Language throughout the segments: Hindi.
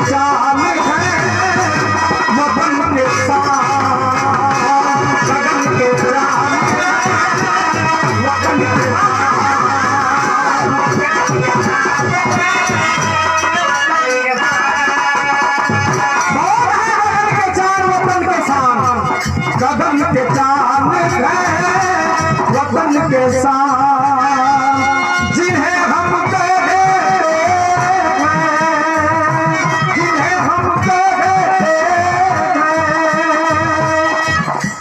चाल है वतन के शान, गगन के चाल है वतन के गगन के चांद है वतन के शान, जिन्हें हम कहते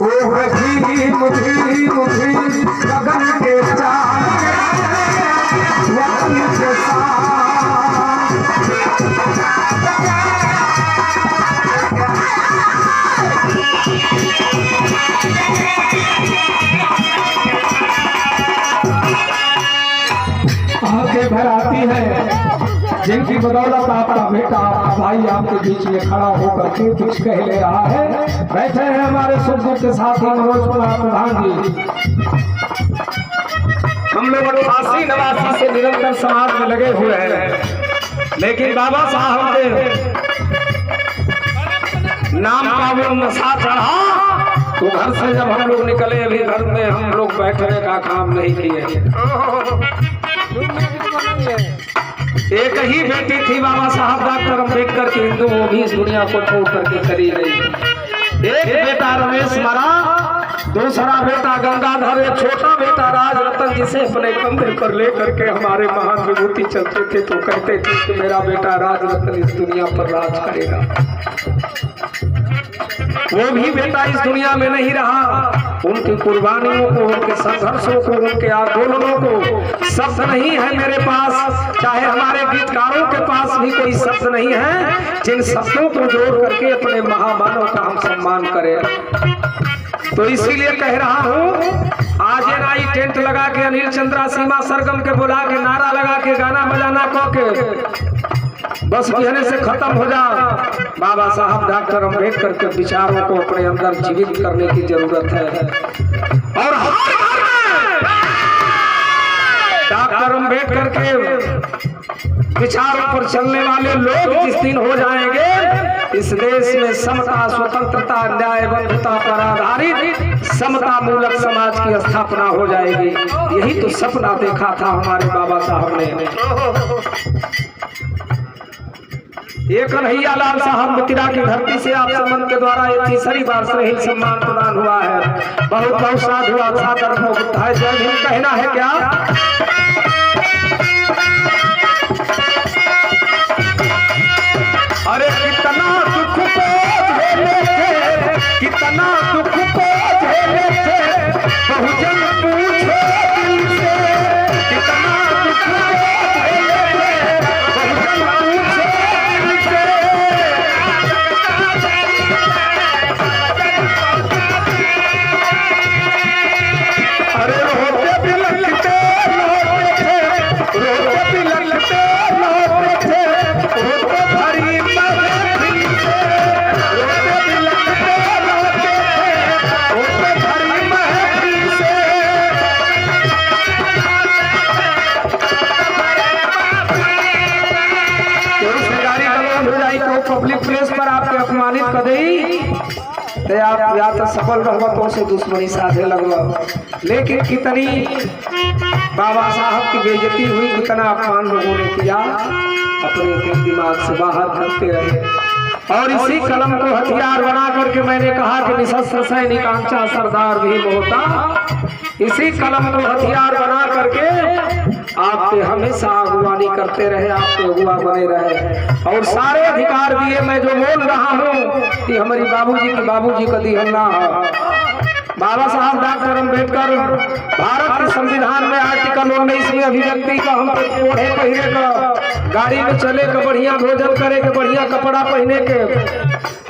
ओह भीम भीम भीम, गगन के चांद वतन के शान। घर आती है जिनकी बदौलत आपका बेटा आपका भाई आपके बीच में खड़ा होकर के कुछ कह ले रहा है। बैठे हैं हमारे सुख दुख के साथी मनोज कुमार प्रधान जी। हम लोग 88 89 से निरंतर समाज में लगे हुए हैं, लेकिन बाबा साहब के नाम का वो नशा चढ़ा तो घर से जब हम लोग निकले, अभी घर में हम लोग बैठने का काम नहीं किए। एक ही बेटी थी बाबा साहब डॉक्टर अम्बेडकर की, हिंदू, वो भी इस दुनिया को छोड़ करके चली गई। एक बेटा रमेश मरा, दूसरा बेटा गंगाधर, एक छोटा बेटा राज रतन, जिसे अपने कंधे पर लेकर के हमारे महान विभूति चलते थे तो कहते थे कि मेरा बेटा राज रतन इस दुनिया पर राज करेगा। वो भी बेटा इस दुनिया में नहीं रहा। उनकी कुर्बानियों को, उनके संघर्षों को, उनके आंदोलनों को शब्द नहीं है मेरे पास, चाहे हमारे गीतकारों के पास भी कोई शब्द नहीं है जिन शब्दों को जोड़ करके अपने महामानव का हम सम्मान करें। तो इसीलिए कह रहा हूँ, आज नाई टेंट लगा के अनिल चंद्रा सीमा सरगम के बुला के नारा लगा के गाना बजाना कह के बस कहने से खत्म हो जा। बाबा साहब डॉक्टर अम्बेडकर के विचारों को अपने अंदर जीवित करने की जरूरत है। और डॉक्टर अम्बेडकर के विचारों पर चलने वाले लोग जिस दिन हो जाएंगे, इस देश में समता, स्वतंत्रता, न्याय, बंधुता पर आधारित समता मूलक समाज की स्थापना हो जाएगी। यही तो सपना देखा था हमारे बाबा साहब ने। ये कन्हैया लाल साहब मथिरा की धरती से आप सम्मान के द्वारा ये तीसरी बार शहीद सम्मान प्रदान हुआ है। बहुत बहुत साधुवाद, सादर है। जय हिंद कहना है क्या? अरे कितना दुख को झेले थे, कितना दुख को झेले थे, बहुजन पूछे दिल से, कितना दुख को झेले थे, बहुजन पूछे दिल से। अरे रोते भी लगते लौटे थे, रोते भी लगते लौटे थे, रोते भरी महफिल से, रोते भी लगते लौटे थे, रोते भरी महफिल से। गाड़ी बंद हो जाए तो पब्लिक प्लेस पर आपके अपमानित कर दी, आप या तो सफल रहबतों से दुश्मनी साधे लगवा। लेकिन कितनी बाबा साहब की बेइज्जती हुई, कितना अपमान लोगों ने किया, अपने दिल दिमाग से बाहर करते रहे। और इसी कलम को हथियार बना करके मैंने कहा कि निशस्त्र सैनिकांचा सरदार भीम होता। इसी कलम को हथियार बना करके आप पे हमेशा अगुवानी करते रहे, आप पे अगुआ बने रहे और सारे अधिकार दिए। मैं जो बोल रहा हूँ कि हमारी बाबूजी की बाबूजी का दिहन्ना है। बाबा साहब डॉक्टर अम्बेडकर भारत के संविधान में आर्टिकल 19 अभिव्यक्ति का, हम ओढ़े पहिरे का, गाड़ी में चले के, बढ़िया भोजन करे के, बढ़िया कपड़ा पहने के,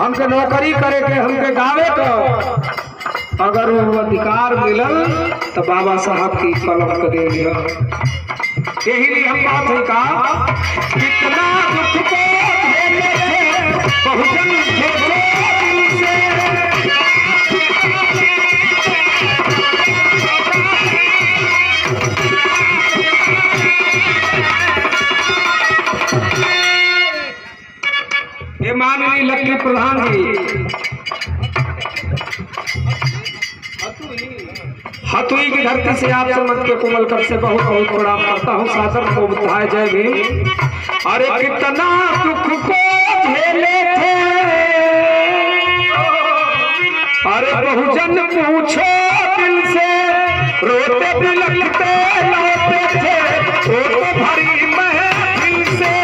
हमके नौकरी करे के, हमके गावे का, अगर वो अधिकार मिलल तो बाबा साहब की कलम कर दे दिया। यही लिए हम बात है का कितना दुख को झेले थे, बहुजन झेले दिल से। माननीय लक्की प्रधान जी हथुई की धरती से आप समझ के कोमल कर से बहुत बहुत प्रणाम करता हूँ। सादर को बुधाय जय भीम। अरे कितना दुख को झेले थे, अरे बहुजन पूछो दिल से, रोते बिलखते लौटे थे, तो भरी महफिल से।